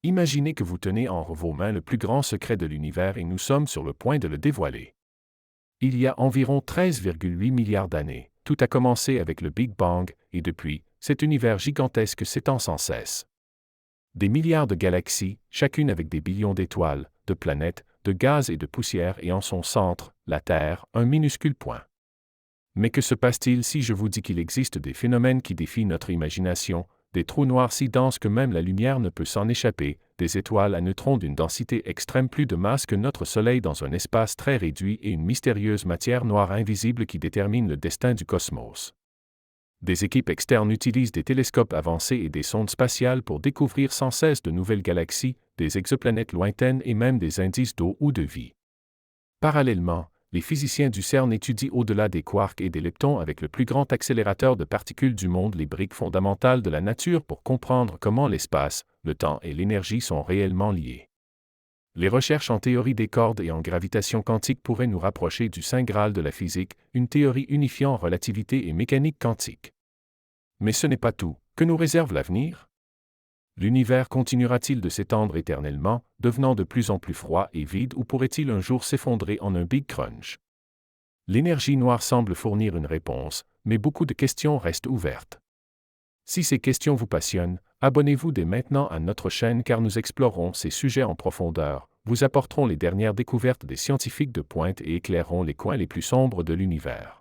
Imaginez que vous tenez en vos mains le plus grand secret de l'univers et nous sommes sur le point de le dévoiler. Il y a environ 13,8 milliards d'années, tout a commencé avec le Big Bang, et depuis, cet univers gigantesque s'étend sans cesse. Des milliards de galaxies, chacune avec des billions d'étoiles, de planètes, de gaz et de poussière et en son centre, la Terre, un minuscule point. Mais que se passe-t-il si je vous dis qu'il existe des phénomènes qui défient notre imagination, des trous noirs si denses que même la lumière ne peut s'en échapper, des étoiles à neutrons d'une densité extrême, plus de masse que notre Soleil dans un espace très réduit et une mystérieuse matière noire invisible qui détermine le destin du cosmos. Des équipes externes utilisent des télescopes avancés et des sondes spatiales pour découvrir sans cesse de nouvelles galaxies, des exoplanètes lointaines et même des indices d'eau ou de vie. Parallèlement, les physiciens du CERN étudient au-delà des quarks et des leptons avec le plus grand accélérateur de particules du monde les briques fondamentales de la nature pour comprendre comment l'espace, le temps et l'énergie sont réellement liés. Les recherches en théorie des cordes et en gravitation quantique pourraient nous rapprocher du Saint Graal de la physique, une théorie unifiant relativité et mécanique quantique. Mais ce n'est pas tout. Que nous réserve l'avenir? L'univers continuera-t-il de s'étendre éternellement, devenant de plus en plus froid et vide, ou pourrait-il un jour s'effondrer en un Big Crunch? L'énergie noire semble fournir une réponse, mais beaucoup de questions restent ouvertes. Si ces questions vous passionnent, abonnez-vous dès maintenant à notre chaîne car nous explorerons ces sujets en profondeur, vous apporterons les dernières découvertes des scientifiques de pointe et éclairerons les coins les plus sombres de l'univers.